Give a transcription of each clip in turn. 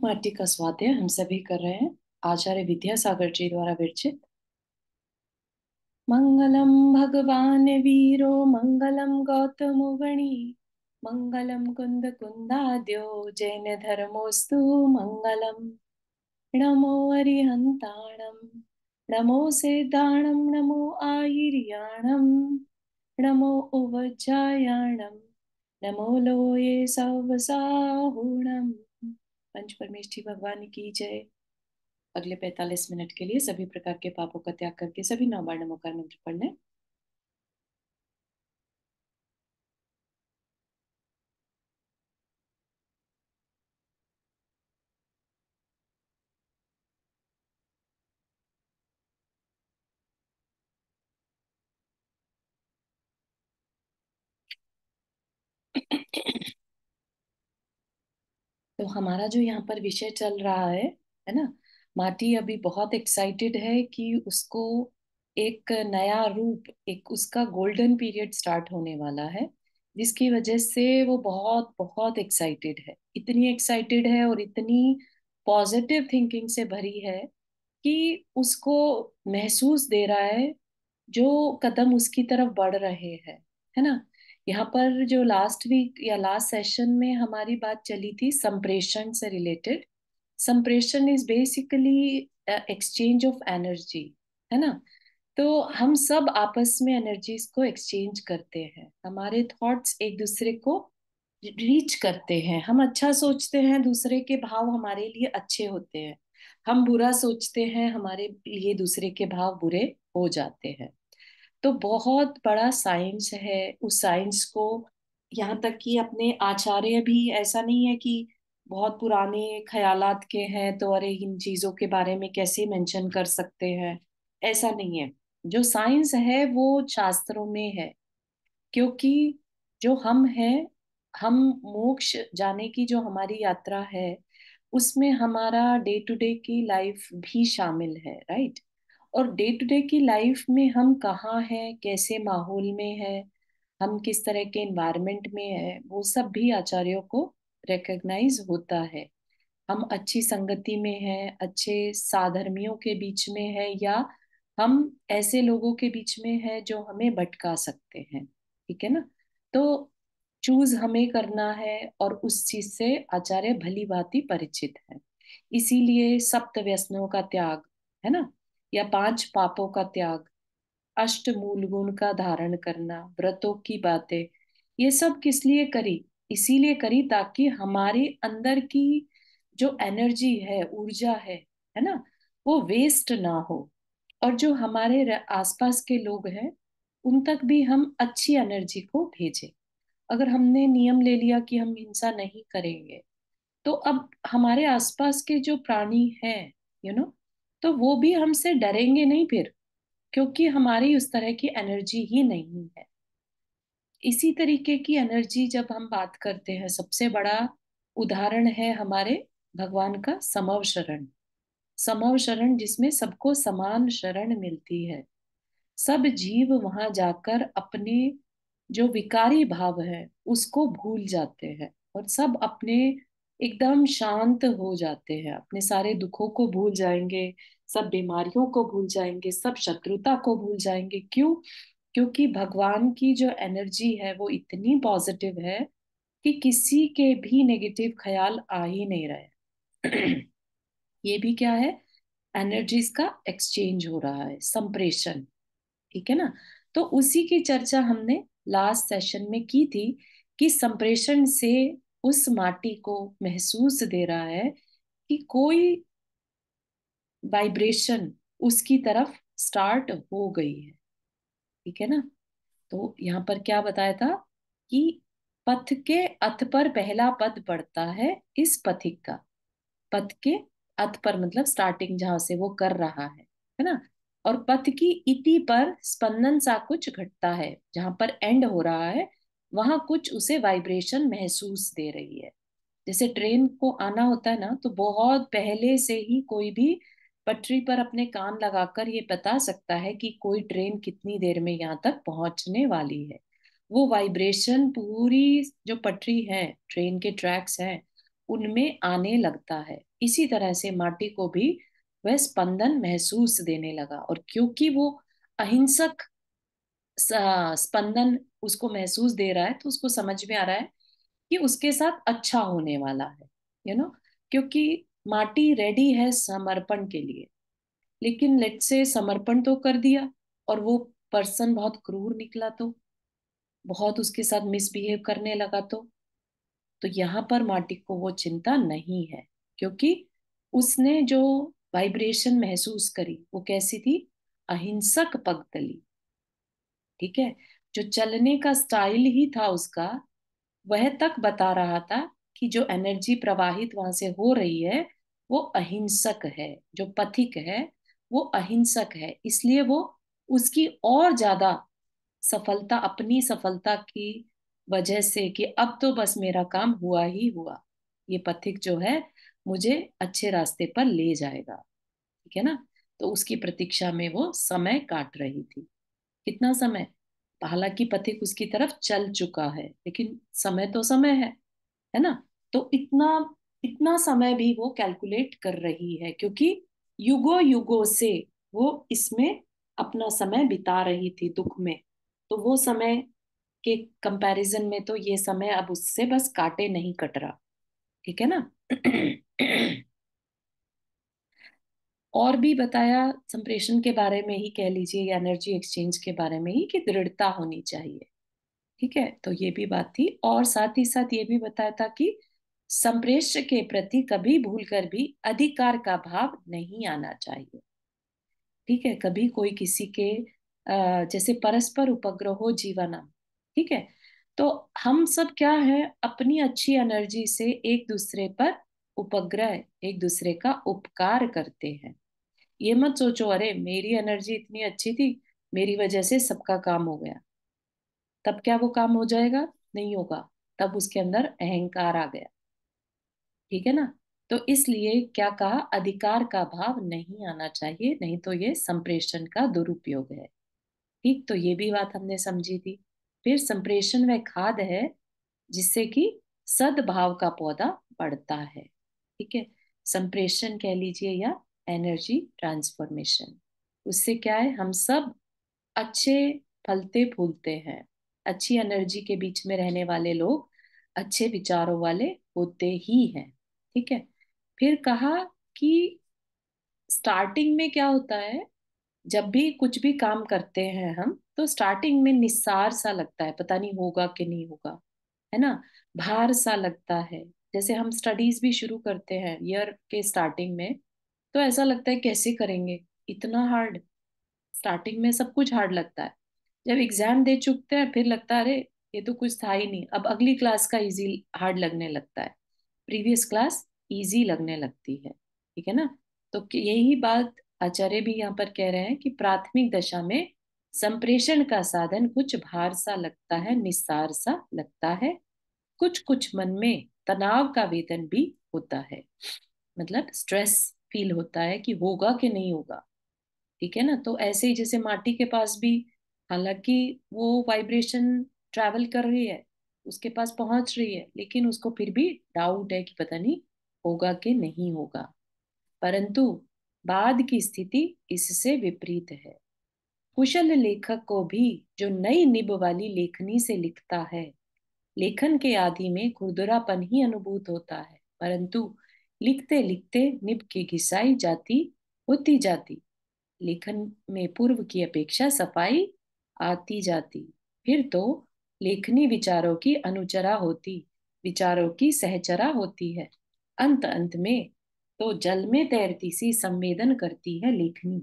माटी का स्वाध्याय हम सभी कर रहे हैं। आचार्य विद्यासागर जी द्वारा विरचित। मंगलम भगवान वीरो मंगलम गौतमो गणी मंगलम कुंद कुंदाद्यो जैन धर्मोस्तु मंगलम। नमो अरिहंताणम नमो सिद्धाणम नमो आयर्याणम नमो उवज्जायाणम नमो लोये सवसाहुणम। पंच परमेष्ठी भगवान की जय। अगले 45 मिनट के लिए सभी प्रकार के पापों का त्याग करके सभी नौ बार नमोकार मंत्र पढ़ने। तो हमारा जो यहाँ पर विषय चल रहा है ना। माटी अभी बहुत एक्साइटेड है कि उसको एक नया रूप, एक उसका गोल्डन पीरियड स्टार्ट होने वाला है, जिसकी वजह से वो बहुत बहुत एक्साइटेड है। इतनी एक्साइटेड है और इतनी पॉजिटिव थिंकिंग से भरी है कि उसको महसूस दे रहा है जो कदम उसकी तरफ बढ़ रहे हैं, है ना। यहाँ पर जो लास्ट वीक या लास्ट सेशन में हमारी बात चली थी संप्रेषण से रिलेटेड। संप्रेषण is basically exchange of energy, है ना। तो हम सब आपस में एनर्जीज को एक्सचेंज करते हैं, हमारे थॉट्स एक दूसरे को रीच करते हैं। हम अच्छा सोचते हैं, दूसरे के भाव हमारे लिए अच्छे होते हैं। हम बुरा सोचते हैं, हमारे लिए दूसरे के भाव बुरे हो जाते हैं। तो बहुत बड़ा साइंस है। उस साइंस को यहाँ तक कि अपने आचार्य भी, ऐसा नहीं है कि बहुत पुराने ख्यालात के हैं तो अरे इन चीजों के बारे में कैसे मेंशन कर सकते हैं, ऐसा नहीं है। जो साइंस है वो शास्त्रों में है। क्योंकि जो हम हैं, हम मोक्ष जाने की जो हमारी यात्रा है उसमें हमारा डे टू डे की लाइफ भी शामिल है, राइट। और डे टू डे की लाइफ में हम कहाँ हैं, कैसे माहौल में है, हम किस तरह के एनवायरनमेंट में है, वो सब भी आचार्यों को रिकग्नाइज होता है। हम अच्छी संगति में हैं, अच्छे साधर्मियों के बीच में है, या हम ऐसे लोगों के बीच में है जो हमें भटका सकते हैं, ठीक है ना। तो चूज हमें करना है और उस चीज से आचार्य भली भांति परिचित है। इसीलिए सप्त व्यसनों का त्याग, है ना, या पांच पापों का त्याग, अष्ट मूल गुण का धारण करना, व्रतों की बातें, ये सब किस लिए करी? इसीलिए करी ताकि हमारे अंदर की जो एनर्जी है, ऊर्जा है ना, वो वेस्ट ना हो। और जो हमारे आसपास के लोग हैं उन तक भी हम अच्छी एनर्जी को भेजें। अगर हमने नियम ले लिया कि हम हिंसा नहीं करेंगे, तो अब हमारे आसपास के जो प्राणी हैं, तो वो भी हमसे डरेंगे नहीं फिर, क्योंकि हमारी उस तरह की एनर्जी ही नहीं है। इसी तरीके की एनर्जी जब हम बात करते हैं, सबसे बड़ा उदाहरण है हमारे भगवान का समव शरण। समव शरण जिसमें सबको समान शरण मिलती है। सब जीव वहां जाकर अपने जो विकारी भाव है उसको भूल जाते हैं और सब अपने एकदम शांत हो जाते हैं, अपने सारे दुखों को भूल जाएंगे, सब बीमारियों को भूल जाएंगे, सब शत्रुता को भूल जाएंगे। क्यों? क्योंकि भगवान की जो एनर्जी है वो इतनी पॉजिटिव है कि किसी के भी नेगेटिव ख्याल आ ही नहीं रहे। ये भी क्या है? एनर्जीज का एक्सचेंज हो रहा है, संप्रेषण, ठीक है ना। तो उसी की चर्चा हमने लास्ट सेशन में की थी कि संप्रेषण से उस माटी को महसूस दे रहा है कि कोई वाइब्रेशन उसकी तरफ स्टार्ट हो गई है, ठीक है ना। तो यहाँ पर क्या बताया था कि पथ के अथ पर पहला पद पड़ता है इस पथिक का। पथ के अथ पर मतलब स्टार्टिंग जहां से वो कर रहा है ना। और पथ की इति पर स्पंदन सा कुछ घटता है, जहां पर एंड हो रहा है वहां कुछ उसे वाइब्रेशन महसूस दे रही है। जैसे ट्रेन को आना होता है ना, तो बहुत पहले से ही कोई भी पटरी पर अपने कान लगाकर ये बता सकता है कि कोई ट्रेन कितनी देर में यहाँ तक पहुंचने वाली है। वो वाइब्रेशन पूरी जो पटरी है, ट्रेन के ट्रैक्स हैं, उनमें आने लगता है। इसी तरह से माटी को भी वह स्पंदन महसूस देने लगा, और क्योंकि वो अहिंसक स्पंदन उसको महसूस दे रहा है, तो उसको समझ में आ रहा है कि उसके साथ अच्छा होने वाला है, यू नो क्योंकि माटी रेडी है समर्पण के लिए। लेकिन लेट से समर्पण तो कर दिया, और वो पर्सन बहुत क्रूर निकला, तो बहुत उसके साथ मिसबिहेव करने लगा, तो यहाँ पर माटी को वो चिंता नहीं है, क्योंकि उसने जो वाइब्रेशन महसूस करी वो कैसी थी? अहिंसक पगतली। ठीक है। जो चलने का स्टाइल ही था उसका, वह तक बता रहा था कि जो एनर्जी प्रवाहित वहां से हो रही है वो अहिंसक है, जो पथिक है वो अहिंसक है, इसलिए वो उसकी और ज्यादा सफलता, अपनी सफलता की वजह से, कि अब तो बस मेरा काम हुआ ही हुआ, ये पथिक जो है मुझे अच्छे रास्ते पर ले जाएगा। ठीक है ना। तो उसकी प्रतीक्षा में वो समय काट रही थी। कितना समय? हालांकि पथिक उसकी तरफ चल चुका है, लेकिन समय तो समय है ना। तो इतना इतना समय भी वो कैलकुलेट कर रही है, क्योंकि युगों युगों से वो इसमें अपना समय बिता रही थी, दुख में। तो वो समय के कंपैरिजन में तो ये समय अब उससे बस काटे नहीं कट रहा। ठीक है ना। और भी बताया संप्रेषण के बारे में ही, कह लीजिए, या एनर्जी एक्सचेंज के बारे में ही, कि दृढ़ता होनी चाहिए। ठीक है, तो ये भी बात थी, और साथ ही साथ ये भी बताया था कि संप्रेष्य के प्रति कभी भूलकर भी अधिकार का भाव नहीं आना चाहिए। ठीक है, कभी कोई किसी के जैसे परस्पर उपग्रहो जीवनम। ठीक है। तो हम सब क्या है, अपनी अच्छी एनर्जी से एक दूसरे पर उपग्रह, एक दूसरे का उपकार करते हैं। ये मत सोचो अरे मेरी एनर्जी इतनी अच्छी थी, मेरी वजह से सबका काम हो गया, तब क्या वो काम हो जाएगा? नहीं होगा। तब उसके अंदर अहंकार आ गया। ठीक है ना। तो इसलिए क्या कहा, अधिकार का भाव नहीं आना चाहिए, नहीं तो ये संप्रेषण का दुरुपयोग है। ठीक, तो ये भी बात हमने समझी थी। फिर संप्रेषण वह खाद है जिससे कि सद्भाव का पौधा बढ़ता है। ठीक है। संप्रेषण कह लीजिए या एनर्जी ट्रांसफॉर्मेशन, उससे क्या है, हम सब अच्छे फलते फूलते हैं। अच्छी एनर्जी के बीच में रहने वाले लोग अच्छे विचारों वाले होते ही हैं। ठीक है। फिर कहा कि स्टार्टिंग में क्या होता है, जब भी कुछ भी काम करते हैं हम, तो स्टार्टिंग में निस्सार सा लगता है, पता नहीं होगा कि नहीं होगा, है ना। भार सा लगता है। जैसे हम स्टडीज भी शुरू करते हैं ईयर के स्टार्टिंग में, तो ऐसा लगता है कैसे करेंगे, इतना हार्ड। स्टार्टिंग में सब कुछ हार्ड लगता है। जब एग्जाम दे चुकते हैं फिर लगता है अरे ये तो कुछ था ही नहीं, अब अगली क्लास का इजी हार्ड लगने लगता है, प्रीवियस क्लास इजी लगने लगती है। ठीक है ना। तो यही बात आचार्य भी यहाँ पर कह रहे हैं कि प्राथमिक दशा में संप्रेषण का साधन कुछ भार सा लगता है, निस्सार सा लगता है, कुछ कुछ मन में तनाव का वेदन भी होता है, मतलब स्ट्रेस फील होता है कि होगा कि नहीं होगा। ठीक है ना। तो ऐसे ही जैसे माटी के पास भी, हालांकि वो वाइब्रेशन ट्रैवल कर रही है, उसके पास पहुंच रही है, लेकिन उसको फिर भी डाउट है कि पता नहीं होगा कि नहीं होगा। परंतु बाद की स्थिति इससे विपरीत है। कुशल लेखक को भी जो नई निब वाली लेखनी से लिखता है, लेखन के आदि में खुरदरापन ही अनुभूत होता है, परंतु लिखते लिखते निब की घिसाई जाती होती जाती, लेखन में पूर्व की अपेक्षा सफाई आती जाती, फिर तो लेखनी विचारों की अनुचरा होती, विचारों की सहचरा होती है, अंत अंत में तो जल में तैरती सी संवेदन करती है लेखनी।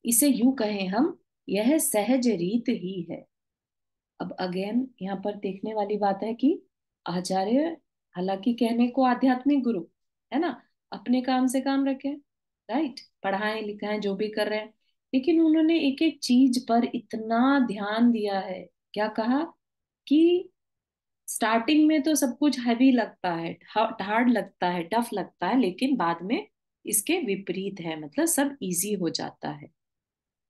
इसे यूं कहें हम, यह सहज रीत ही है। अब अगेन यहाँ पर देखने वाली बात है कि आचार्य, हालांकि कहने को आध्यात्मिक गुरु है ना, अपने काम से काम रखे, राइट, पढ़ाएं लिखाएं जो भी कर रहे हैं, लेकिन उन्होंने एक एक चीज पर इतना ध्यान दिया है। क्या कहा कि स्टार्टिंग में तो सब कुछ हैवी लगता है, हार्ड लगता है, टफ लगता है, लेकिन बाद में इसके विपरीत है, मतलब सब इजी हो जाता है।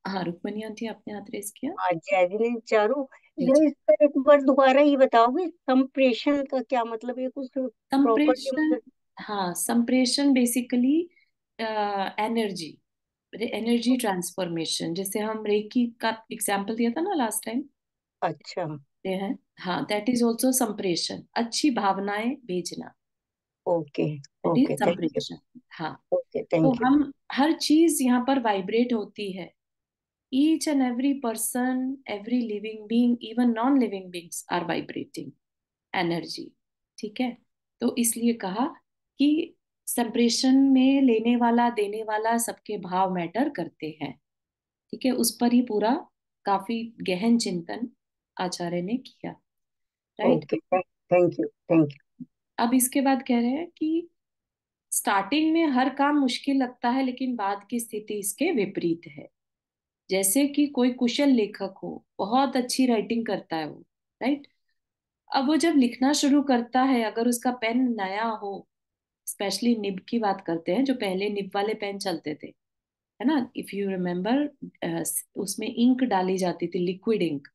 हाँ रुक्मणी आंटी, आपने हाथ रेस किया। हाँ, जैवलिन चारों। जी जरा जी। इसका एक बार दोबारा ये बताओगे, संप्रेषण का क्या मतलब है, कुछ प्रॉपर्टी संप्रेषण, मतलब। हाँ, संप्रेषण बेसिकली एनर्जी, एनर्जी ट्रांसफॉर्मेशन, जैसे हम रेकी का एग्जांपल दिया था ना लास्ट टाइम, अच्छा। ते हैं। हाँ, दैट इज ऑल्सो संप्रेषण, अच्छी भावनाएं भेजना, okay. That is okay, thank you. संप्रेषण। हाँ, ओके, तो थैंक यू। हम हर चीज यहाँ पर वाइब्रेट होती है। Each and every person, every living being, even non living beings are vibrating energy. ठीक है, तो इसलिए कहा कि संप्रेषण में लेने वाला देने वाला सबके भाव मैटर करते हैं। ठीक है, उस पर ही पूरा काफी गहन चिंतन आचार्य ने किया। Right. Okay, thank you, thank अब इसके बाद कह रहे हैं कि स्टार्टिंग में हर काम मुश्किल लगता है, लेकिन बाद की स्थिति इसके विपरीत है। जैसे कि कोई कुशल लेखक हो, बहुत अच्छी राइटिंग करता है वो, राइट। अब वो जब लिखना शुरू करता है, अगर उसका पेन नया हो, स्पेशली निब की बात करते हैं, जो पहले निब वाले पेन चलते थे, है ना, इफ यू रिमेम्बर, उसमें इंक डाली जाती थी, लिक्विड इंक,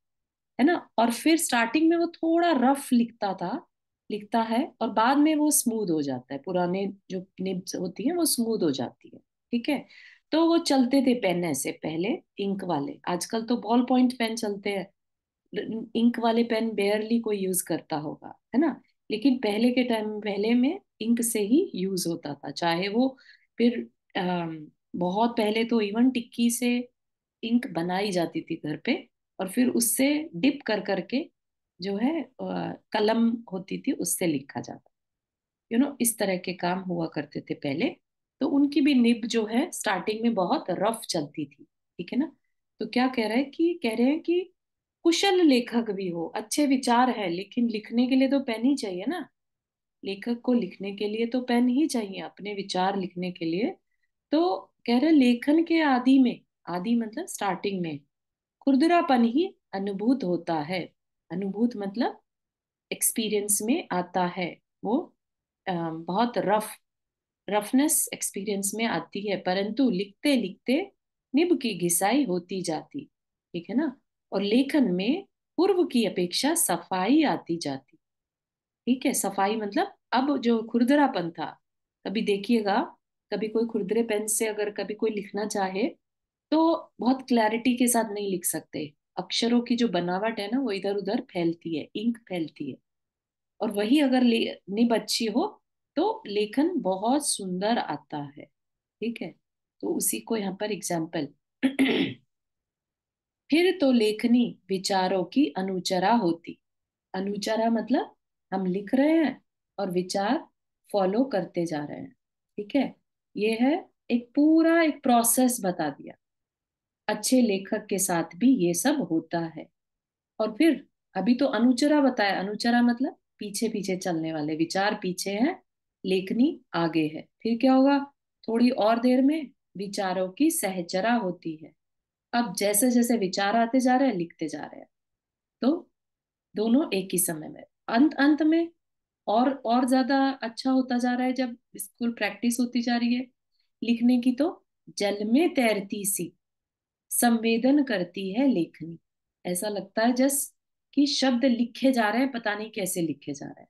है ना, और फिर स्टार्टिंग में वो थोड़ा रफ लिखता था, लिखता है, और बाद में वो स्मूथ हो जाता है, पुराने जो निब्स होती हैं वो स्मूथ हो जाती है। ठीक है, तो वो चलते थे पेन ऐसे पहले, इंक वाले। आजकल तो बॉल पॉइंट पेन चलते हैं, इंक वाले पेन बेयरली कोई यूज करता होगा, है ना। लेकिन पहले के टाइम, पहले में इंक से ही यूज होता था, चाहे वो फिर बहुत पहले तो इवन टिक्की से इंक बनाई जाती थी घर पे, और फिर उससे डिप कर करके जो है कलम होती थी, उससे लिखा जाता। इस तरह के काम हुआ करते थे पहले। तो उनकी भी निब जो है स्टार्टिंग में बहुत रफ चलती थी। ठीक है ना। तो क्या कह रहे हैं कि कुशल लेखक भी हो, अच्छे विचार है, लेकिन लिखने के लिए तो पेन ही चाहिए ना। लेखक को लिखने के लिए तो पेन ही चाहिए, अपने विचार लिखने के लिए। तो कह रहे लेखन के आदि में, आदि मतलब स्टार्टिंग में, खुरदरापन ही अनुभूत होता है। अनुभूत मतलब एक्सपीरियंस में आता है वो। बहुत रफनेस एक्सपीरियंस में आती है, परंतु लिखते लिखते निब की घिसाई होती जाती। ठीक है ना। और लेखन में पूर्व की अपेक्षा सफाई आती जाती। ठीक है, सफाई मतलब अब जो खुरदरापन था, कभी देखिएगा, कभी कोई खुरदरे पेन से अगर कभी कोई लिखना चाहे, तो बहुत क्लैरिटी के साथ नहीं लिख सकते। अक्षरों की जो बनावट है ना, वो इधर उधर फैलती है, इंक फैलती है। और वही अगर निब अच्छी हो, तो लेखन बहुत सुंदर आता है। ठीक है, तो उसी को यहाँ पर एग्जाम्पल फिर तो लेखनी विचारों की अनुचरा होती। अनुचरा मतलब हम लिख रहे हैं और विचार फॉलो करते जा रहे हैं। ठीक है, ये है, एक पूरा एक प्रोसेस बता दिया। अच्छे लेखक के साथ भी ये सब होता है। और फिर अभी तो अनुचरा बताया, अनुचरा मतलब पीछे पीछे चलने वाले, विचार पीछे है, लेखनी आगे है। फिर क्या होगा, थोड़ी और देर में विचारों की सहचरा होती है। अब जैसे जैसे विचार आते जा रहे हैं, लिखते जा रहे हैं, तो दोनों एक ही समय में, अंत अंत में और ज्यादा अच्छा होता जा रहा है जब स्कूल प्रैक्टिस होती जा रही है लिखने की। तो जल में तैरती सी संवेदन करती है लेखनी। ऐसा लगता है जस कि शब्द लिखे जा रहे हैं, पता नहीं कैसे लिखे जा रहे हैं,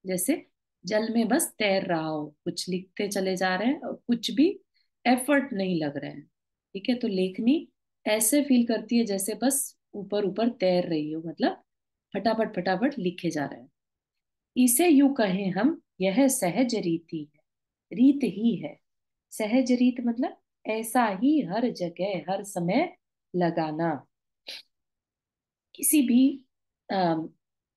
जैसे जल में बस तैर रहा हो, कुछ लिखते चले जा रहे हैं और कुछ भी एफर्ट नहीं लग रहे हैं। ठीक है, तो लेखनी ऐसे फील करती है जैसे बस ऊपर ऊपर तैर रही हो, मतलब फटाफट फटाफट लिखे जा रहे हैं। इसे यूं कहें हम, यह सहज रीति है, रीत ही है। सहज रीत मतलब ऐसा ही हर जगह हर समय लगाना। किसी भी अम,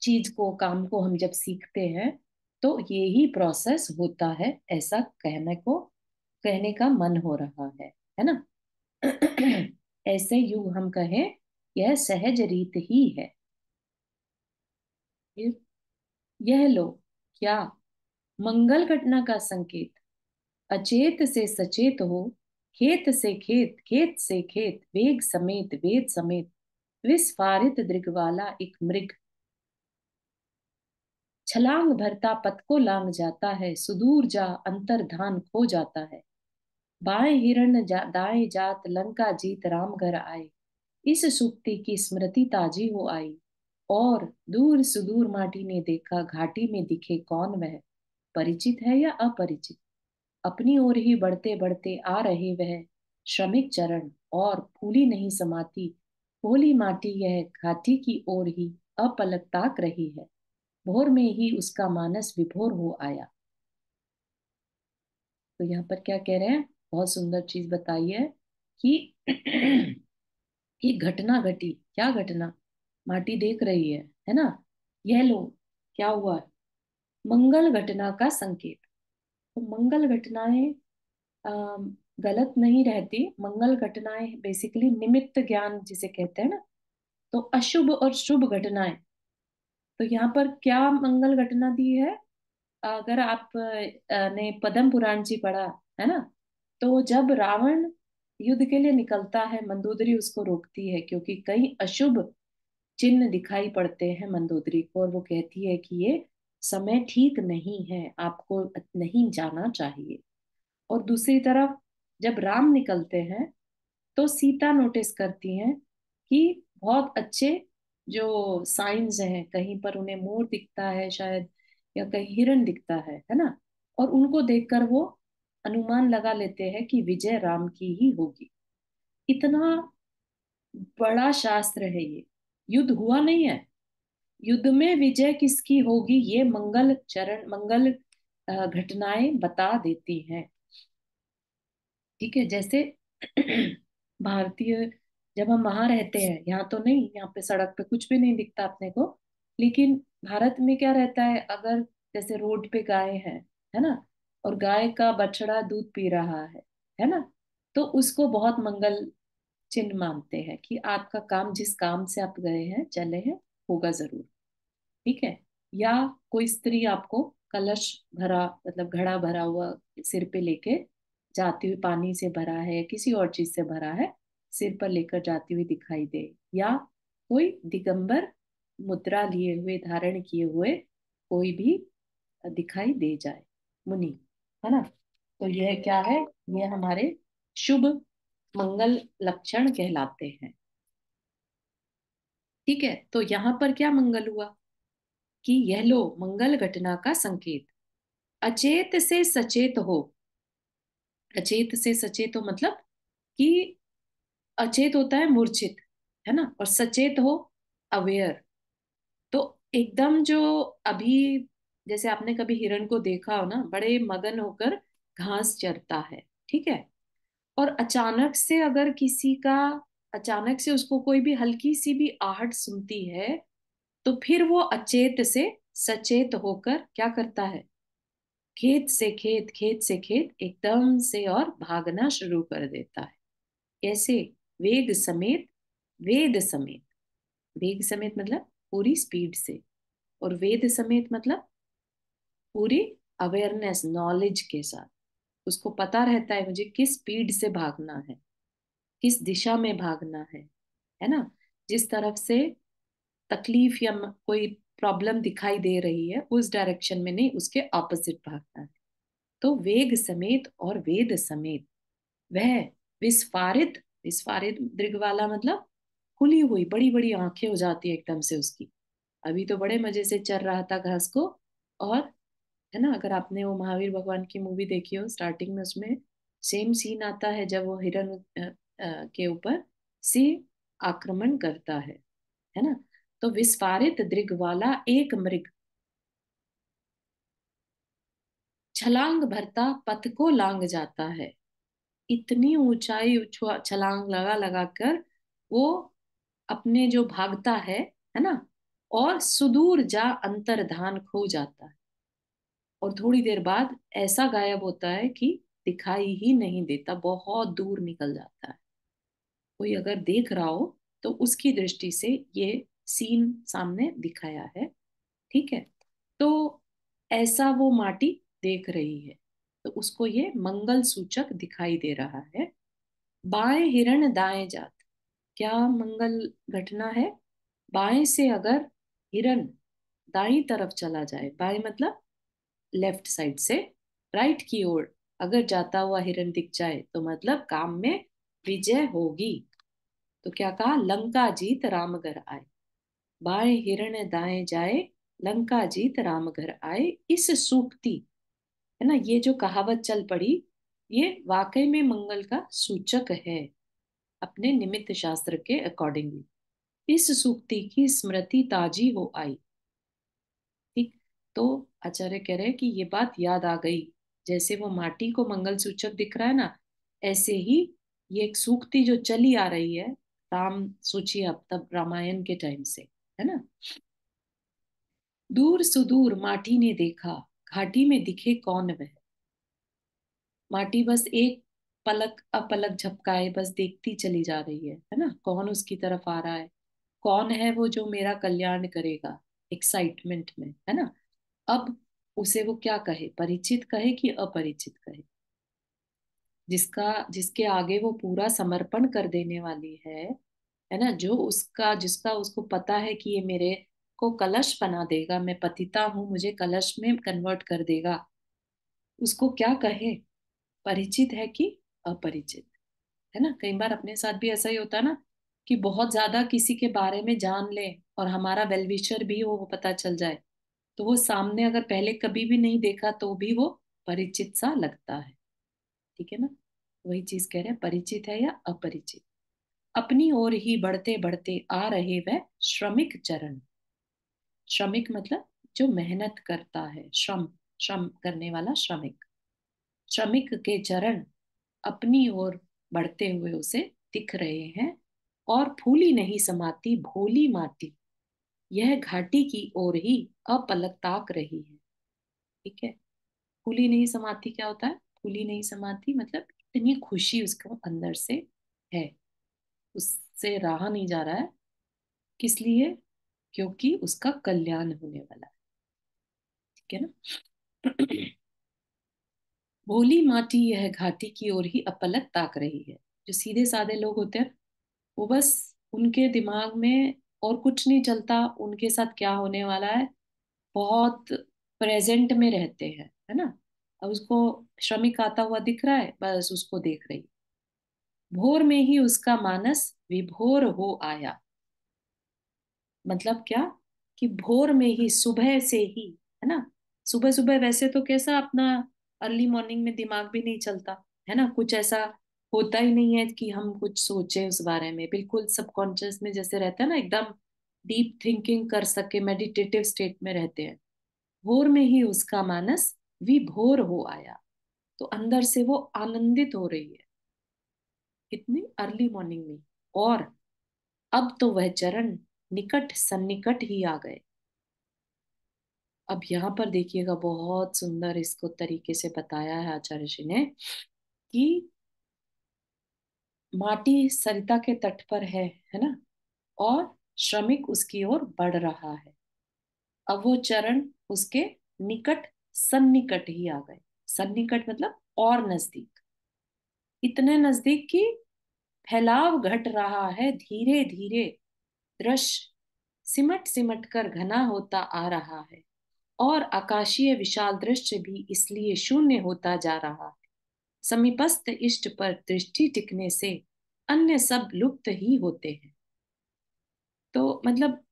चीज को, काम को हम जब सीखते हैं, तो ये ही प्रोसेस होता है, ऐसा कहने का मन हो रहा है ना। ऐसे यूं हम कहें, यह सहज रीत ही है। ये- यह लो क्या मंगल घटना का संकेत, अचेत से सचेत हो, खेत से खेत, खेत से खेत, वेग समेत वेद समेत, विस्फारित दृग वाला एक मृग, छलांग भरता पथ को लांग जाता है, सुदूर जा अंतर्धान खो जाता है। बाएं दाएं जात लंका जीत राम घर आए, इस सुक्ति की स्मृति ताजी हो आई। और दूर सुदूर माटी ने देखा, घाटी में दिखे कौन वह, परिचित है या अपरिचित, अपनी ओर ही बढ़ते बढ़ते आ रहे वह श्रमिक चरण, और फूली नहीं समाती भोली माटी यह घाटी की ओर ही अपलक ताक रही है। भोर में ही उसका मानस विभोर हो आया। तो यहाँ पर क्या कह रहे हैं, बहुत सुंदर चीज बताई है कि ये घटना घटी। क्या घटना? माटी देख रही है ना? यह लो, क्या हुआ? मंगल घटना का संकेत। तो मंगल घटनाएं गलत नहीं रहती। मंगल घटनाएं बेसिकली निमित्त ज्ञान जिसे कहते हैं ना। तो अशुभ और शुभ घटनाएं, तो यहाँ पर क्या मंगल घटना दी है? अगर आप ने पद्म पुराण जी पढ़ा है ना, तो जब रावण युद्ध के लिए निकलता है, मंदोदरी उसको रोकती है क्योंकि कई अशुभ चिन्ह दिखाई पड़ते हैं मंदोदरी को, और वो कहती है कि ये समय ठीक नहीं है, आपको नहीं जाना चाहिए। और दूसरी तरफ जब राम निकलते हैं, तो सीता नोटिस करती हैं कि बहुत अच्छे जो साइंस हैं, कहीं पर उन्हें मोर दिखता है शायद, या कहीं हिरण दिखता है ना। और उनको देखकर वो अनुमान लगा लेते हैं कि विजय राम की ही होगी। इतना बड़ा शास्त्र है ये। युद्ध हुआ नहीं है, युद्ध में विजय किसकी होगी ये मंगल चरण, मंगल घटनाएं बता देती हैं। ठीक है, जैसे भारतीय, जब हम वहां रहते हैं, यहाँ तो नहीं, यहाँ पे सड़क पे कुछ भी नहीं दिखता अपने को, लेकिन भारत में क्या रहता है, अगर जैसे रोड पे गाय है ना, और गाय का बछड़ा दूध पी रहा है ना, तो उसको बहुत मंगल चिन्ह मानते हैं कि आपका काम, जिस काम से आप गए हैं, चले हैं, होगा जरूर। ठीक है। या कोई स्त्री आपको कलश भरा, मतलब घड़ा भरा हुआ सिर पे लेके जाती हुई, पानी से भरा है, किसी और चीज से भरा है, सिर पर लेकर जाती हुई दिखाई दे, या कोई दिगंबर मुद्रा लिए हुए, धारण किए हुए कोई भी दिखाई दे जाए, मुनि, है ना। तो यह क्या है? ये हमारे शुभ मंगल लक्षण कहलाते हैं। ठीक है, तो यहाँ पर क्या मंगल हुआ कि यह लो मंगल घटना का संकेत। अचेत से सचेत हो। अचेत से सचेत हो मतलब कि अचेत होता है मूर्छित, है ना, और सचेत हो अवेयर। तो एकदम जो अभी, जैसे आपने कभी हिरण को देखा हो ना, बड़े मगन होकर घास चरता है, ठीक है, और अचानक से अगर किसी का, अचानक से उसको कोई भी हल्की सी भी आहट सुनती है, तो फिर वो अचेत से सचेत होकर क्या करता है? खेत से खेत, खेत से खेत एकदम से और भागना शुरू कर देता है। कैसे? वेग समेत, वेद समेत। वेग समेत मतलब पूरी स्पीड से, और वेद समेत मतलब पूरी अवेयरनेस, नॉलेज के साथ। उसको पता रहता है मुझे किस स्पीड से भागना है, किस दिशा में भागना है ना। जिस तरफ से तकलीफ या कोई प्रॉब्लम दिखाई दे रही है, उस डायरेक्शन में नहीं, उसके ऑपोजिट भागना है। तो वेग समेत और वेद समेत वह विस्फारित, विस्फारित दृग वाला मतलब खुली हुई बड़ी बड़ी आंखें हो जाती है एकदम से उसकी। अभी तो बड़े मजे से चर रहा था घास को, और है ना, अगर आपने वो महावीर भगवान की मूवी देखी हो, स्टार्टिंग में उसमें सेम सीन आता है जब वो हिरण के ऊपर सिंह आक्रमण करता है ना। तो विस्फारित दृग वाला एक मृग छलांग भरता पथ को लांग जाता है। इतनी ऊंचाई छलांग लगा लगा कर वो अपने जो भागता है ना, और सुदूर जा अंतर्धान खो जाता है, और थोड़ी देर बाद ऐसा गायब होता है कि दिखाई ही नहीं देता, बहुत दूर निकल जाता है। कोई अगर देख रहा हो तो उसकी दृष्टि से ये सीन सामने दिखाया है। ठीक है। तो ऐसा वो माटी देख रही है, तो उसको ये मंगल सूचक दिखाई दे रहा है। बाएं हिरण दाएं जात, क्या मंगल घटना है? बाएं से अगर हिरण दाई तरफ चला जाए, बाएं मतलब लेफ्ट साइड से राइट की ओर अगर जाता हुआ हिरण दिख जाए, तो मतलब काम में विजय होगी। तो क्या कहा? लंका जीत राम घर आए। बाएं हिरण दाएं जाए, लंका जीत राम घर आए। इस सूक्ति, है ना, ये जो कहावत चल पड़ी, ये वाकई में मंगल का सूचक है अपने निमित्त शास्त्र के अकॉर्डिंगली। इस सूक्ति की स्मृति ताजी हो आई। ठीक। तो आचार्य कह रहे हैं कि ये बात याद आ गई, जैसे वो माटी को मंगल सूचक दिख रहा है ना, ऐसे ही ये एक सूक्ति जो चली आ रही है, राम सोचिए अब तब रामायण के टाइम से, है ना। दूर सुदूर माटी ने देखा, घाटी में दिखे कौन वह। माटी बस एक पलक अपलक झपकाए बस देखती चली जा रही है ना, कौन उसकी तरफ आ रहा है, कौन है वो जो मेरा कल्याण करेगा, एक्साइटमेंट में, है ना। अब उसे वो क्या कहे, परिचित कहे कि अपरिचित कहे, जिसका जिसके आगे वो पूरा समर्पण कर देने वाली है ना, जो उसका जिसका उसको पता है कि ये मेरे को कलश बना देगा, मैं पतिता हूं, मुझे कलश में कन्वर्ट कर देगा, उसको क्या कहे, परिचित है कि अपरिचित, है ना। कई बार अपने साथ भी ऐसा ही होता है ना, कि बहुत ज्यादा किसी के बारे में जान ले और हमारा वेलविशर भी हो, वो पता चल जाए, तो वो सामने अगर पहले कभी भी नहीं देखा तो भी वो परिचित सा लगता है। ठीक है ना। वही चीज कह रहे हैं, परिचित है या अपरिचित। अपनी ओर ही बढ़ते बढ़ते आ रहे वह श्रमिक चरण। श्रमिक मतलब जो मेहनत करता है, श्रम, श्रम करने वाला श्रमिक। श्रमिक के चरण अपनी ओर बढ़ते हुए उसे दिख रहे हैं, और फूली नहीं समाती भोली माटी यह घाटी की ओर ही अपलक ताक रही है। ठीक है। फूली नहीं समाती क्या होता है, फूली नहीं समाती मतलब इतनी खुशी उसको अंदर से है, उससे रहा नहीं जा रहा है। किस लिए, क्योंकि उसका कल्याण होने वाला है। ठीक है ना। भोली माटी यह घाटी की ओर ही अपलक ताक रही है। जो सीधे साधे लोग होते हैं, वो बस उनके दिमाग में और कुछ नहीं चलता, उनके साथ क्या होने वाला है, बहुत प्रेजेंट में रहते हैं, है ना। अब उसको श्रमिक आता हुआ दिख रहा है, बस उसको देख रही। भोर में ही उसका मानस विभोर हो आया। मतलब क्या, कि भोर में ही, सुबह से ही, है ना। सुबह सुबह वैसे तो कैसा अपना अर्ली मॉर्निंग में दिमाग भी नहीं चलता, है ना, कुछ ऐसा होता ही नहीं है कि हम कुछ सोचे उस बारे में, बिल्कुल सबकॉन्शियस में जैसे रहता है ना, एकदम डीप थिंकिंग कर सके, मेडिटेटिव स्टेट में रहते हैं। भोर में ही उसका मानस विभोर हो आया, तो अंदर से वो आनंदित हो रही है, इतनी अर्ली मॉर्निंग में। और अब तो वह चरण निकट सन्निकट ही आ गए। अब यहाँ पर देखिएगा, बहुत सुंदर इसको तरीके से बताया है आचार्य जी ने, कि माटी सरिता के तट पर है ना, और श्रमिक उसकी ओर बढ़ रहा है। अब वो चरण उसके निकट सन्निकट ही आ गए। सन्निकट मतलब और नजदीक, इतने नजदीक कि फैलाव घट रहा है धीरे धीरे, दृश्य सिमट सिमट कर घना होता आ रहा है, और आकाशीय विशाल दृश्य भी इसलिए शून्य होता जा रहा है। समीपस्थ इष्ट पर दृष्टि टिकने से अन्य सब लुप्त ही होते हैं। तो मतलब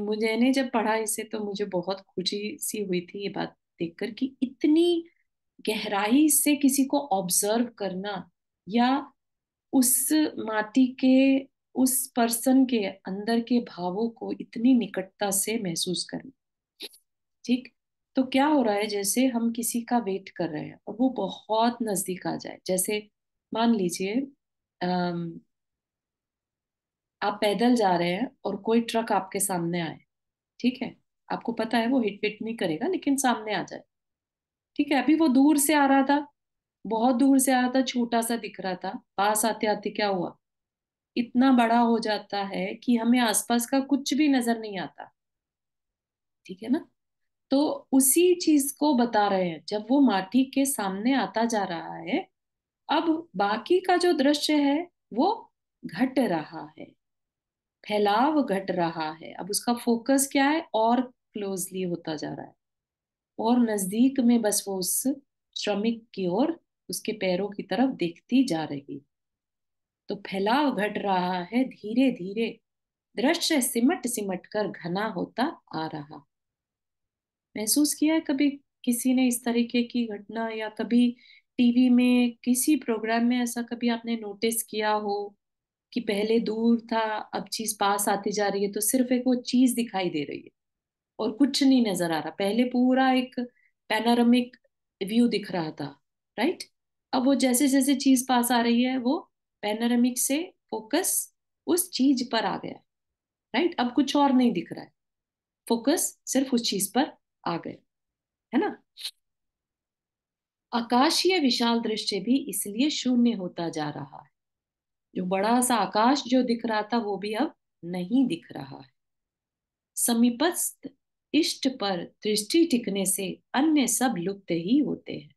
मुझे ने जब पढ़ा इसे तो मुझे बहुत खुशी सी हुई थी ये बात देखकर, कि इतनी गहराई से किसी को ऑब्जर्व करना, या उस माटी के, उस पर्सन के अंदर के भावों को इतनी निकटता से महसूस करना। ठीक। तो क्या हो रहा है, जैसे हम किसी का वेट कर रहे हैं और वो बहुत नजदीक आ जाए, जैसे मान लीजिए अम, आप पैदल जा रहे हैं और कोई ट्रक आपके सामने आए। ठीक है। आपको पता है वो हिट विट नहीं करेगा, लेकिन सामने आ जाए। ठीक है। अभी वो दूर से आ रहा था, बहुत दूर से आ रहा था, छोटा सा दिख रहा था, पास आते आते क्या हुआ, इतना बड़ा हो जाता है कि हमें आसपास का कुछ भी नजर नहीं आता। ठीक है ना। तो उसी चीज को बता रहे हैं, जब वो माटी के सामने आता जा रहा है, अब बाकी का जो दृश्य है वो घट रहा है, फैलाव घट रहा है। अब उसका फोकस क्या है, और क्लोजली होता जा रहा है, और नजदीक में बस वो उस श्रमिक की ओर, उसके पैरों की तरफ देखती जा रही। तो फैलाव घट रहा है धीरे धीरे, दृश्य सिमट सिमट कर घना होता आ रहा। महसूस किया है कभी किसी ने इस तरीके की घटना, या कभी टीवी में किसी प्रोग्राम में ऐसा कभी आपने नोटिस किया हो कि पहले दूर था, अब चीज पास आती जा रही है, तो सिर्फ एक वो चीज दिखाई दे रही है और कुछ नहीं नजर आ रहा। पहले पूरा एक पैनोरामिक व्यू दिख रहा था, राइट? अब वो जैसे जैसे चीज पास आ रही है, वो पैनोरामिक से फोकस उस चीज पर आ गया, राइट? अब कुछ और नहीं दिख रहा है, फोकस सिर्फ उस चीज पर आ गया, है ना? आकाशीय विशाल दृश्य भी इसलिए शून्य होता जा रहा है। जो बड़ा सा आकाश जो दिख रहा था वो भी अब नहीं दिख रहा है। समीपस्थ इष्ट पर दृष्टि टिकने से अन्य सब लुप्त ही होते हैं।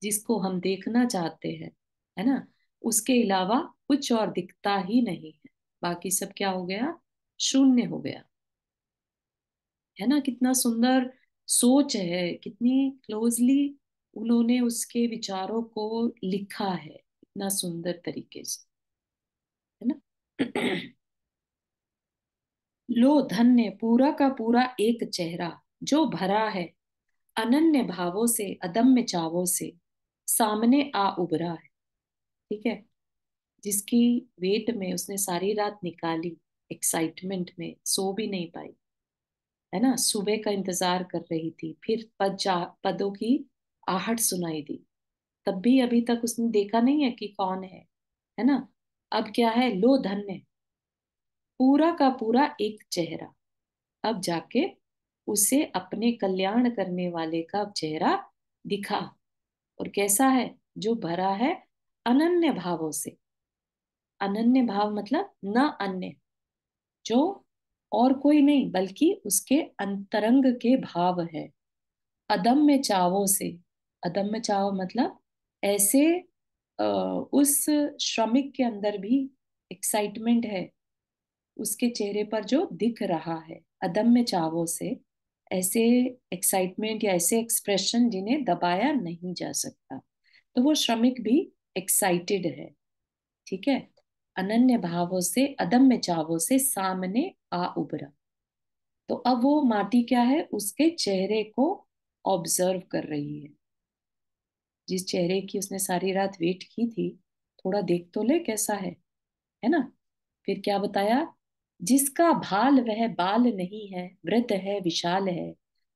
जिसको हम देखना चाहते हैं, है ना, उसके अलावा कुछ और दिखता ही नहीं है। बाकी सब क्या हो गया? शून्य हो गया। है ना? कितना सुंदर सोच है, कितनी क्लोजली उन्होंने उसके विचारों को लिखा है, इतना सुंदर तरीके से, है ना? लो धन्य पूरा का पूरा एक चेहरा, जो भरा है अनन्य भावों से, अदम्य चावों से, सामने आ उभरा है। ठीक है? जिसकी वेट में उसने सारी रात निकाली, एक्साइटमेंट में सो भी नहीं पाई, है ना, सुबह का इंतजार कर रही थी, फिर पदों की आहट सुनाई दी, तब भी अभी तक उसने देखा नहीं है कि कौन है ना? अब क्या है? लो धन्य पूरा का पूरा एक चेहरा, अब जाके उसे अपने कल्याण करने वाले का चेहरा दिखा। और कैसा है? जो भरा है अनन्य भावों से। अनन्य भाव मतलब न अन्य, जो और कोई नहीं बल्कि उसके अंतरंग के भाव है। अदम्य चावों से, अदम्य चाव मतलब ऐसे उस श्रमिक के अंदर भी एक्साइटमेंट है, उसके चेहरे पर जो दिख रहा है अदम्य चावों से, ऐसे एक्साइटमेंट या ऐसे एक्सप्रेशन जिन्हें दबाया नहीं जा सकता। तो वो श्रमिक भी एक्साइटेड है। ठीक है? अनन्य भावों से, अदम्य चावों से सामने आ उभरा। तो अब वो माटी क्या है? उसके चेहरे को ऑब्जर्व कर रही है। जिस चेहरे की उसने सारी रात वेट की थी, थोड़ा देख तो ले कैसा है ना? फिर क्या बताया? जिसका भाल वह बाल नहीं है, वृद्ध है, विशाल है,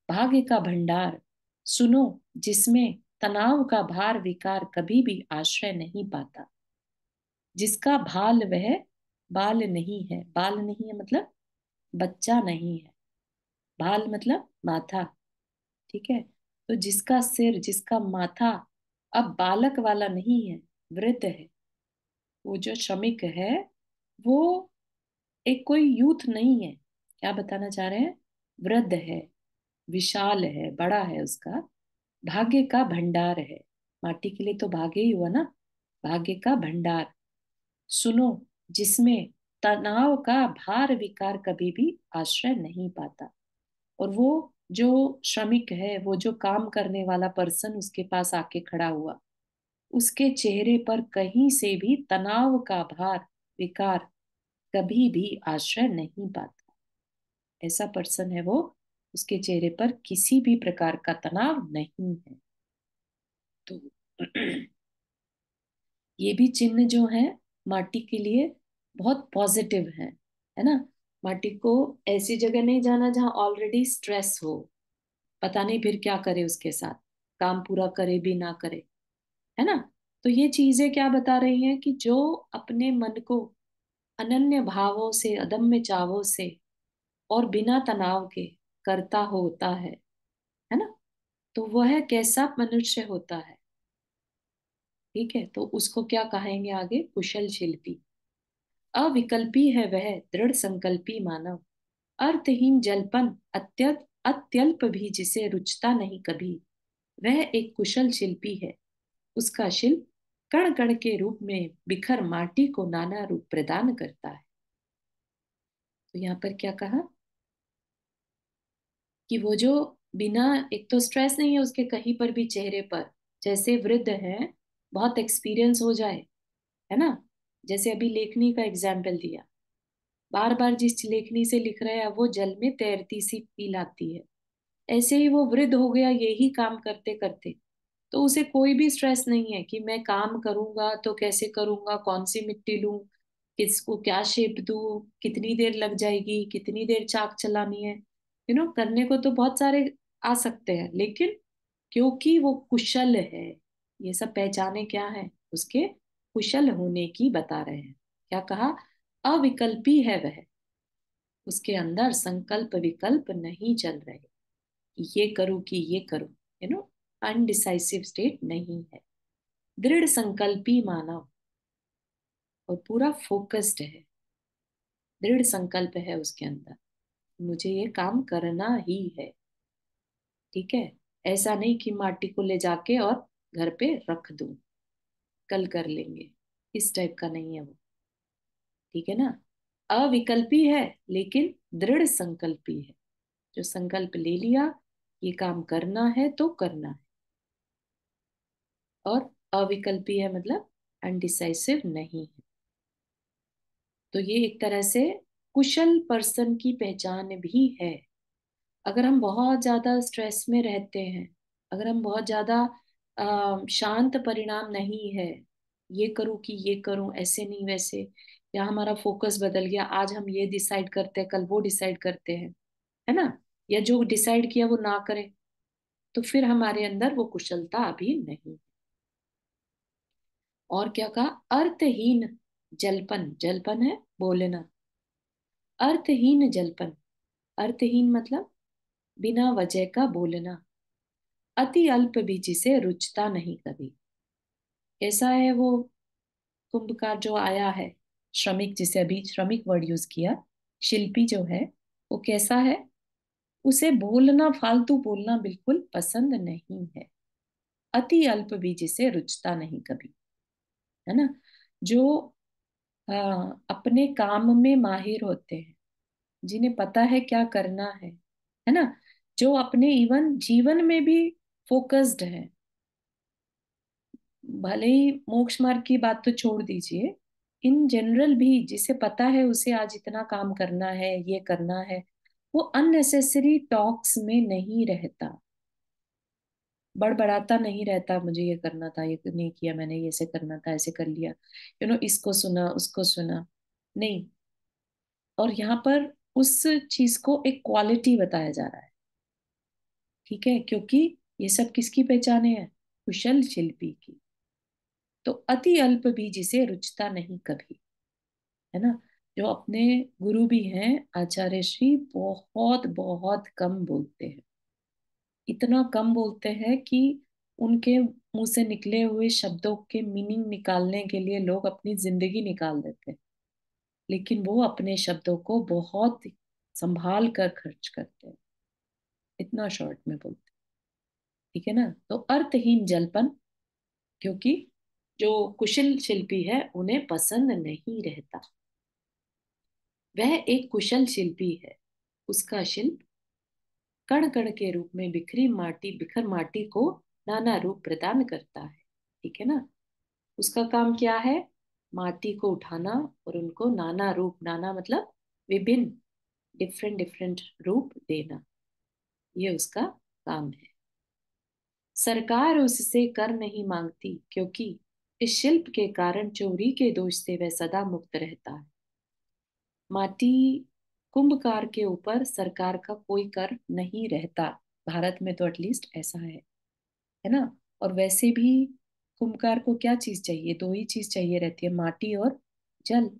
भाग्य का भंडार, सुनो, जिसमें तनाव का भार विकार कभी भी आश्रय नहीं पाता। जिसका भाल वह बाल नहीं है, बाल नहीं है मतलब बच्चा नहीं है, बाल मतलब माथा। ठीक है? तो जिसका सिर, जिसका माथा अब बालक वाला नहीं है, वृद्ध है, वो जो श्रमिक है, वो एक कोई यूथ नहीं है। क्या बताना चाह रहे हैं? वृद्ध है, विशाल है, बड़ा है उसका, भाग्य का भंडार है। माटी के लिए तो भाग्य ही हुआ ना, भाग्य का भंडार। सुनो, जिसमें तनाव का भार विकार कभी भी आश्रय नहीं पाता। और वो जो श्रमिक है, वो जो काम करने वाला पर्सन उसके पास आके खड़ा हुआ, उसके चेहरे पर कहीं से भी तनाव का भार विकार कभी भी आश्रय नहीं पाता। ऐसा पर्सन है वो, उसके चेहरे पर किसी भी प्रकार का तनाव नहीं है। तो ये भी चिन्ह जो है माटी के लिए बहुत पॉजिटिव है ना? माटी को ऐसी जगह नहीं जाना जहां ऑलरेडी स्ट्रेस हो, पता नहीं फिर क्या करे उसके साथ, काम पूरा करे भी ना करे, है ना? तो ये चीजें क्या बता रही हैं कि जो अपने मन को अनन्य भावों से, अदम्य चावों से और बिना तनाव के करता होता है ना, तो वह कैसा मनुष्य होता है? ठीक है? तो उसको क्या कहेंगे आगे? कुशल शिल्पी। अविकल्पी है वह दृढ़ संकल्पी मानव, अर्थहीन जलपन अत्यल्प भी जिसे रुचता नहीं कभी, वह एक कुशल शिल्पी है। उसका शिल्प कण कण के रूप में बिखर माटी को नाना रूप प्रदान करता है। तो यहाँ पर क्या कहा कि वो जो बिना, एक तो स्ट्रेस नहीं है उसके कहीं पर भी चेहरे पर, जैसे वृद्ध है, बहुत एक्सपीरियंस हो जाए, है ना? जैसे अभी लेखनी का एग्जाम्पल दिया, बार बार जिस लेखनी से लिख रहे हैं वो जल में तैरती सी फील आती है, ऐसे ही वो वृद्ध हो गया यही काम करते करते, तो उसे कोई भी स्ट्रेस नहीं है कि मैं काम करूंगा तो कैसे करूंगा, कौन सी मिट्टी लूं, किसको क्या शेप दूं, कितनी देर लग जाएगी, कितनी देर चाक चलानी है। करने को तो बहुत सारे आ सकते हैं, लेकिन क्योंकि वो कुशल है, ये सब पहचाने क्या है, उसके कुशल होने की बता रहे हैं। क्या कहा? अविकल्पी है वह, उसके अंदर संकल्प विकल्प नहीं चल रहे कि ये करूं कि ये करूं। अनडिसाइसिव स्टेट नहीं है, दृढ़ संकल्पी मानव और पूरा फोकस्ड है। दृढ़ संकल्प है उसके अंदर, मुझे ये काम करना ही है। ठीक है, ऐसा नहीं कि माटी को ले जाके और घर पे रख दूं, कल कर लेंगे, इस टाइप का नहीं है वो। ठीक है ना? अविकल्पी है, लेकिन दृढ़ संकल्पी है। जो संकल्प ले लिया, ये काम करना है तो करना है। और अविकल्पी है मतलब अनडिसाइसिव नहीं है। तो ये एक तरह से कुशल पर्सन की पहचान भी है। अगर हम बहुत ज्यादा स्ट्रेस में रहते हैं, अगर हम बहुत ज्यादा शांत परिणाम नहीं है, ये करूं कि ये करूं, ऐसे नहीं वैसे, या हमारा फोकस बदल गया, आज हम ये डिसाइड करते हैं कल वो डिसाइड करते हैं, है ना, या जो डिसाइड किया वो ना करें, तो फिर हमारे अंदर वो कुशलता अभी नहीं। और क्या कहा? अर्थहीन जलपन, जलपन है बोलना, अर्थहीन जलपन। अर्थहीन मतलब बिना वजह का बोलना, अति अल्प भी जिसे रुचता नहीं कभी। कैसा है वो कुंभकार जो आया है, श्रमिक, जिसे अभी श्रमिक वर्ड यूज किया, शिल्पी जो है, वो कैसा है? उसे बोलना, फालतू बोलना बिल्कुल पसंद नहीं है। अति अल्प भी जिसे रुचता नहीं कभी, है ना। जो अपने काम में माहिर होते हैं, जिन्हें पता है क्या करना है ना, जो अपने इवन जीवन में भी फोकस्ड है, भले ही मोक्ष मार्ग की बात तो छोड़ दीजिए, इन जनरल भी जिसे पता है उसे आज इतना काम करना है, ये करना है, वो अननेसेसरी टॉक्स में नहीं रहता, बड़बड़ाता नहीं रहता, मुझे ये करना था, ये नहीं किया मैंने, ये ऐसे करना था, ऐसे कर लिया, इसको सुना उसको सुना, नहीं। और यहाँ पर उस चीज को एक क्वालिटी बताया जा रहा है। ठीक है, क्योंकि ये सब किसकी पहचाने है? कुशल शिल्पी की। तो अति अल्प भी जिसे रुचता नहीं कभी, है ना। जो अपने गुरु भी हैं आचार्य श्री, बहुत बहुत कम बोलते हैं, इतना कम बोलते हैं कि उनके मुंह से निकले हुए शब्दों के मीनिंग निकालने के लिए लोग अपनी जिंदगी निकाल देते हैं, लेकिन वो अपने शब्दों को बहुत संभाल कर खर्च करते हैं, इतना शॉर्ट में बोलते हैं। ठीक है ना? तो अर्थहीन जलपन, क्योंकि जो कुशल शिल्पी है उन्हें पसंद नहीं रहता। वह एक कुशल शिल्पी है, उसका शिल्प कण कण के रूप में बिखर माटी को नाना रूप प्रदान करता है। ठीक है ना? उसका काम क्या है? माटी को उठाना और उनको नाना रूप, नाना मतलब विभिन्न, डिफरेंट डिफरेंट रूप देना, ये उसका काम है। सरकार उससे कर नहीं मांगती, क्योंकि इस शिल्प के कारण चोरी के दोष से वह सदा मुक्त रहता है। माटी कुंभकार के ऊपर सरकार का कोई कर नहीं रहता, भारत में तो एटलीस्ट ऐसा है ना। और वैसे भी कुंभकार को क्या चीज चाहिए? दो ही चीज चाहिए रहती है, माटी और जल,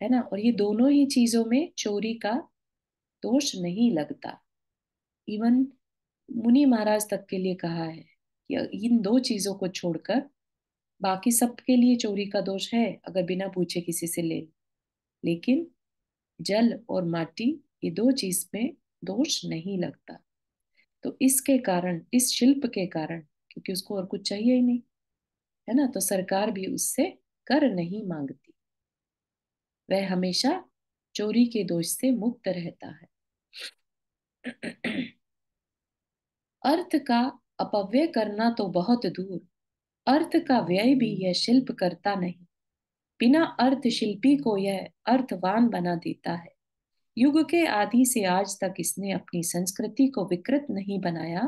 है ना। और ये दोनों ही चीजों में चोरी का दोष नहीं लगता। इवन मुनि महाराज तक के लिए कहा है कि इन दो चीजों को छोड़कर बाकी सबके लिए चोरी का दोष है, अगर बिना पूछे किसी से ले, लेकिन जल और माटी, ये दो चीज में दोष नहीं लगता। तो इसके कारण, इस शिल्प के कारण, क्योंकि उसको और कुछ चाहिए ही नहीं, है ना, तो सरकार भी उससे कर नहीं मांगती, वह हमेशा चोरी के दोष से मुक्त रहता है। अर्थ का अपव्यय करना तो बहुत दूर, अर्थ का व्यय भी यह शिल्प करता नहीं। बिना अर्थ शिल्पी को यह अर्थवान बना देता है। युग के आदि से आज तक इसने अपनी संस्कृति को विकृत नहीं बनाया।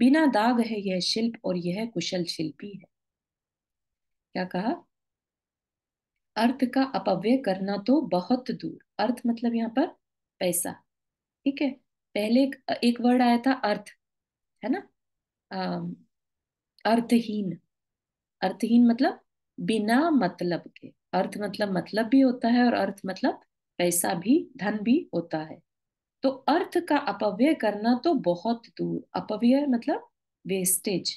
बिना दाग है यह शिल्प और यह कुशल शिल्पी है। क्या कहा? अर्थ का अपव्यय करना तो बहुत दूर। अर्थ मतलब यहाँ पर पैसा। ठीक है। पहले एक वर्ड आया था अर्थ, है ना? अम, अर्थहीन। अर्थहीन मतलब बिना मतलब के। अर्थ मतलब भी होता है, और अर्थ मतलब पैसा भी, धन भी होता है। तो अर्थ का अपव्यय करना तो बहुत दूर। अपव्यय मतलब वेस्टेज।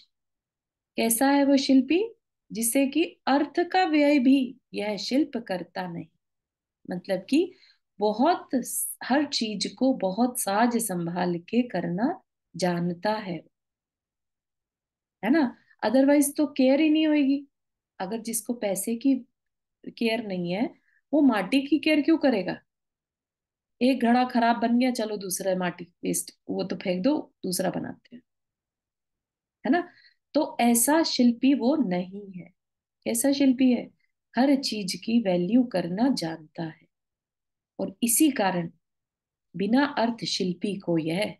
कैसा है वो शिल्पी? जिससे कि अर्थ का व्यय भी यह शिल्प करता नहीं। मतलब कि बहुत, हर चीज को बहुत साज संभाल के करना जानता है ना? अदरवाइज तो केयर ही नहीं होगी। अगर जिसको पैसे की केयर नहीं है, वो माटी की केयर क्यों करेगा? एक घड़ा खराब बन गया, चलो दूसरा माटी वेस्ट, वो तो फेंक दो, दूसरा बनाते हैं, है ना? तो ऐसा शिल्पी वो नहीं है। कैसा शिल्पी है? हर चीज की वैल्यू करना जानता है। और इसी कारण बिना अर्थ शिल्पी को यह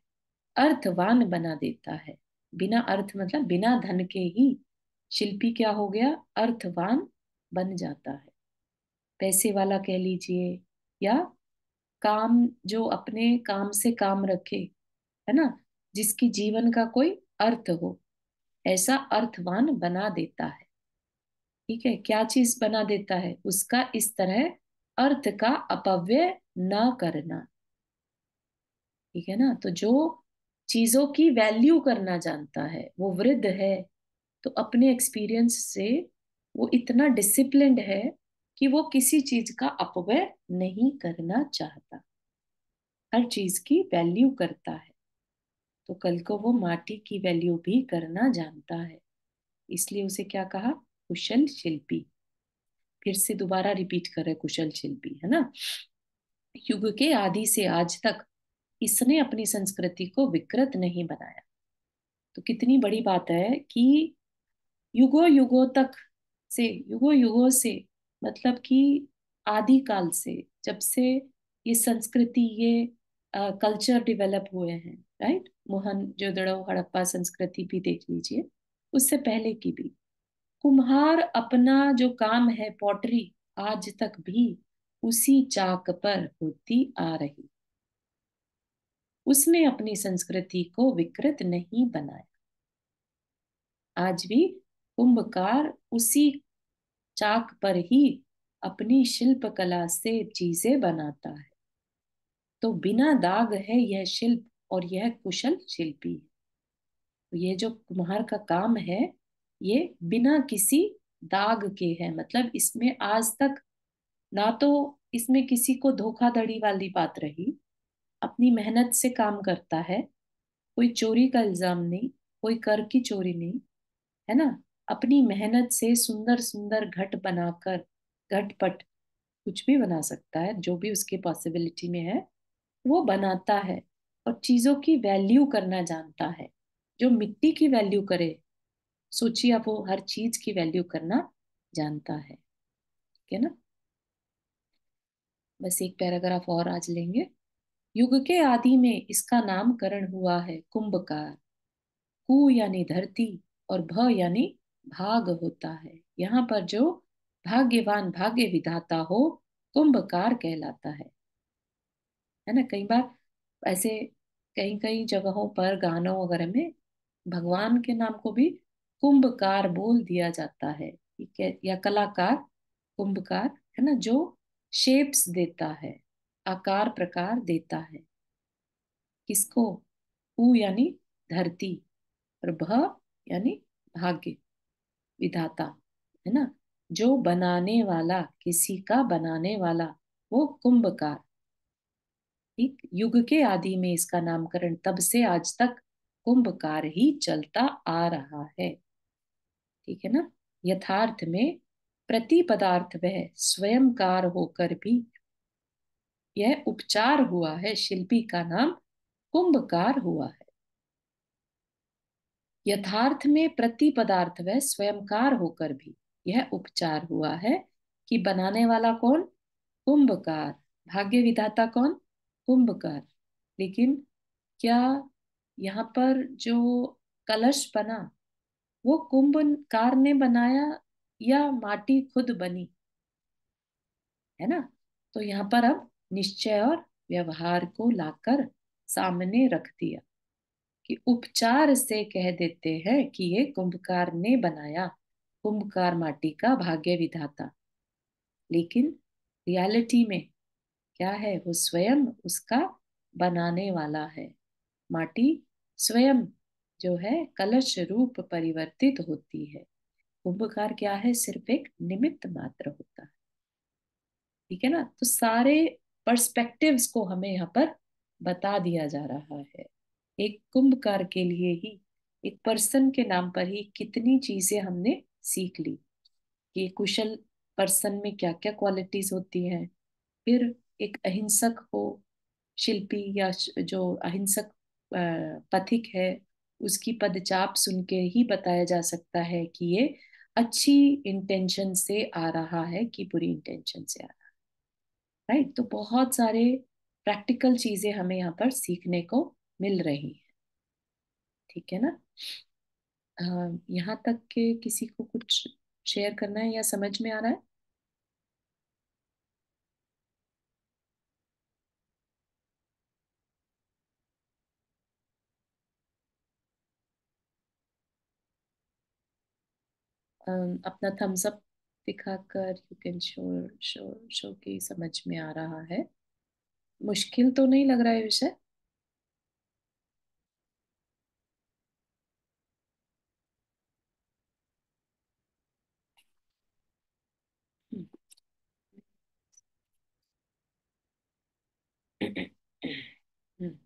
अर्थवान बना देता है। बिना अर्थ मतलब बिना धन के ही शिल्पी क्या हो गया? अर्थवान बन जाता है। पैसे वाला कह लीजिए, या काम, जो अपने काम से काम रखे, है ना, जिसकी जीवन का कोई अर्थ हो, ऐसा अर्थवान बना देता है। ठीक है। क्या चीज बना देता है? उसका इस तरह अर्थ का अपव्यय न करना। ठीक है ना? तो जो चीजों की वैल्यू करना जानता है, वो वृद्ध है, तो अपने एक्सपीरियंस से वो इतना डिसिप्लिन्ड है कि वो किसी चीज का अपव्यय नहीं करना चाहता, हर चीज की वैल्यू करता है। तो कल को वो माटी की वैल्यू भी करना जानता है। इसलिए उसे क्या कहा? कुशल शिल्पी। फिर से दोबारा रिपीट करे, कुशल शिल्पी, है ना? युग के आदि से आज तक इसने अपनी संस्कृति को विकृत नहीं बनाया। तो कितनी बड़ी बात है कि युगों युगों तक से, युगों युगों से, मतलब कि आदिकाल से, जब से ये संस्कृति, ये कल्चर डेवलप हुए हैं, राइट? मोहनजोदड़ो हड़प्पा संस्कृति भी देख लीजिए, उससे पहले की भी, कुम्हार अपना जो काम है पॉटरी, आज तक भी उसी चाक पर होती आ रही। उसने अपनी संस्कृति को विकृत नहीं बनाया। आज भी कुंभकार उसी चाक पर ही अपनी शिल्प कला से चीजें बनाता है। तो बिना दाग है यह शिल्प और यह कुशल शिल्पी है। तो ये जो कुम्हार का काम है, ये बिना किसी दाग के है। मतलब इसमें आज तक ना तो इसमें किसी को धोखाधड़ी वाली बात रही, अपनी मेहनत से काम करता है, कोई चोरी का इल्जाम नहीं, कोई कर की चोरी नहीं, है ना? अपनी मेहनत से सुंदर सुंदर घट बनाकर, घटपट, कुछ भी बना सकता है, जो भी उसके पॉसिबिलिटी में है वो बनाता है। और चीजों की वैल्यू करना जानता है। जो मिट्टी की वैल्यू करे, सोचिए आप, वो हर चीज की वैल्यू करना जानता है। ठीक है ना? बस एक पैराग्राफ और आज लेंगे। युग के आदि में इसका नामकरण हुआ है कुंभकार। कु यानी धरती, और भ यानी भाग होता है। यहाँ पर जो भाग्यवान, भाग्य विधाता हो, कुंभकार कहलाता है ना? कई बार ऐसे, कई कई जगहों पर गानों वगैरह में भगवान के नाम को भी कुंभकार बोल दिया जाता है। ठीक है? या कलाकार, कुंभकार, है ना, जो शेप्स देता है, आकार प्रकार देता है। किसको? उ यानी धरती, और भ यानी भाग्य विधाता, है ना? जो बनाने वाला, किसी का बनाने वाला, वो कुंभकार। ठीक। युग के आदि में इसका नामकरण तब से आज तक कुंभकार ही चलता आ रहा है। ठीक है ना? यथार्थ में प्रति पदार्थ वह स्वयंकार होकर भी यह उपचार हुआ है, शिल्पी का नाम कुंभकार हुआ है। यथार्थ में प्रति पदार्थ वह स्वयंकार होकर भी यह उपचार हुआ है, कि बनाने वाला कौन? कुंभकार। भाग्य विधाता कौन? कुंभकार। लेकिन क्या यहाँ पर जो कलश बना वो कुंभकार ने बनाया या माटी खुद बनी, है ना? तो यहाँ पर अब निश्चय और व्यवहार को लाकर सामने रख दिया कि उपचार से कह देते हैं कि ये कुंभकार ने बनाया, कुंभकार माटी का भाग्य विधाता। लेकिन रियलिटी में क्या है, वो स्वयं उसका बनाने वाला है। माटी स्वयं जो है कलश रूप परिवर्तित होती है। कुंभकार क्या है, सिर्फ एक निमित्त मात्र होता है। ठीक है ना? तो सारे पर्सपेक्टिव्स को हमें यहाँ पर बता दिया जा रहा है। एक कुंभकार के लिए ही, एक पर्सन के नाम पर ही कितनी चीजें हमने सीख ली कि कुशल पर्सन में क्या क्या क्वालिटीज होती हैं। फिर एक अहिंसक हो, शिल्पी या जो अहिंसक पथिक है, उसकी पदचाप सुन के ही बताया जा सकता है कि ये अच्छी इंटेंशन से आ रहा है कि बुरी इंटेंशन से आ रहा है। राइट? तो बहुत सारे प्रैक्टिकल चीजें हमें यहाँ पर सीखने को मिल रही है। ठीक है ना? यहाँ तक के किसी को कुछ शेयर करना है या समझ में आ रहा है? अपना थम्स अप दिखाकर you can show show show की समझ में आ रहा है। मुश्किल तो नहीं लग रहा है विषय? हम्म।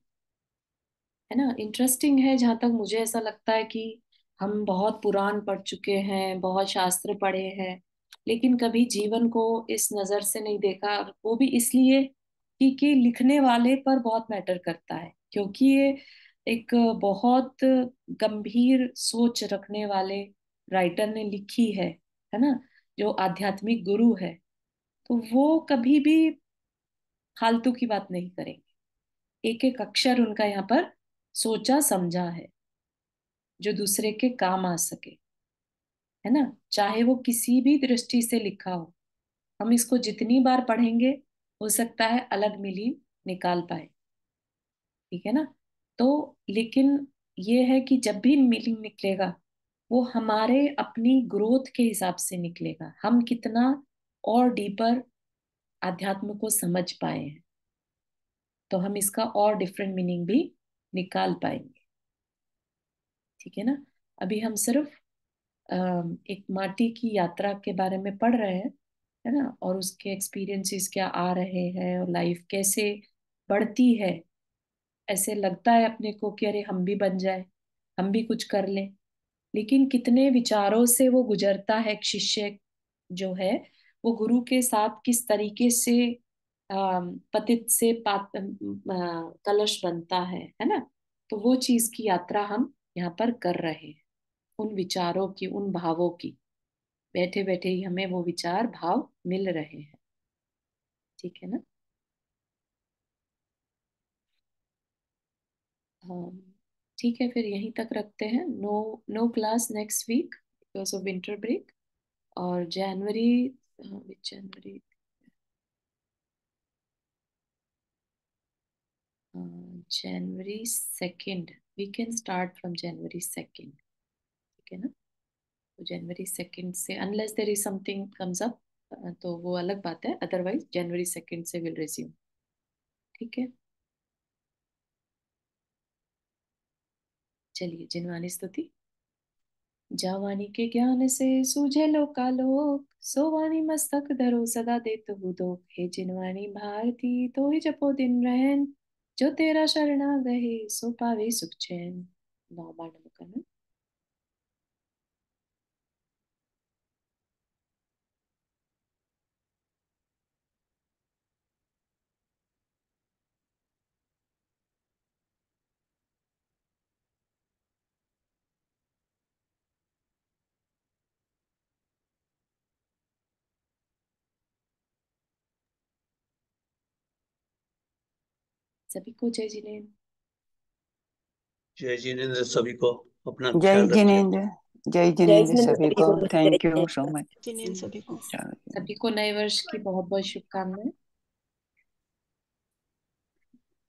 है ना? इंटरेस्टिंग है। जहां तक मुझे ऐसा लगता है कि हम बहुत पुराण पढ़ चुके हैं, बहुत शास्त्र पढ़े हैं, लेकिन कभी जीवन को इस नजर से नहीं देखा। वो भी इसलिए कि लिखने वाले पर बहुत मैटर करता है, क्योंकि ये एक बहुत गंभीर सोच रखने वाले राइटर ने लिखी है ना? जो आध्यात्मिक गुरु है, तो वो कभी भी फालतू की बात नहीं करेंगे। एक एक अक्षर उनका यहाँ पर सोचा समझा है, जो दूसरे के काम आ सके। है ना? चाहे वो किसी भी दृष्टि से लिखा हो, हम इसको जितनी बार पढ़ेंगे, हो सकता है अलग मीनिंग निकाल पाए। ठीक है ना? तो लेकिन ये है कि जब भी मीनिंग निकलेगा, वो हमारे अपनी ग्रोथ के हिसाब से निकलेगा। हम कितना और डीपर अध्यात्म को समझ पाए हैं, तो हम इसका और डिफरेंट मीनिंग भी निकाल पाएंगे। ठीक है ना? अभी हम सिर्फ एक माटी की यात्रा के बारे में पढ़ रहे हैं, है ना? और उसके एक्सपीरियंसेस क्या आ रहे हैं और लाइफ कैसे बढ़ती है। ऐसे लगता है अपने को कि अरे हम भी बन जाए, हम भी कुछ कर लें। लेकिन कितने विचारों से वो गुजरता है एक शिष्य जो है, वो गुरु के साथ किस तरीके से पतित से कलश बनता है ना? तो वो चीज की यात्रा हम यहाँ पर कर रहे हैं, उन विचारों की, उन भावों की। बैठे बैठे ही हमें वो विचार भाव मिल रहे हैं। ठीक है ना? हाँ। ठीक है, फिर यहीं तक रखते हैं। No, no class next week because of winter break. और January, January, January second, we can start from January 2। ठीक है ना? तो जनवरी 2 से, unless there is something comes up, तो वो अलग बात है। अदरवाइज जनवरी 2 से विल रिज्यूम। ठीक है? चलिए, जिनवानी स्तुति। जावानी के ज्ञान से सूझे लोकालोक, सोवानी मस्तक धरो सदा देत हूँ दोख। हे जिनवानी भारती तो ही जपो दिन रहन, जो तेरा शरणा गए सो पावे सुख चैन। नौ बार नमक करना। सभी को जय जिनेन्द्र। जय जिनेन्द्र सभी को। अपना जय ख्याल रखिए। जिनेन्द्र। जय जय जिनेन्द्र जिनेन्द्र सभी सभी को। को, जय थैंक यू जय सो मच। जिनेन्द्र सभी को। सभी को नए वर्ष की बहुत बहुत शुभकामनाएं।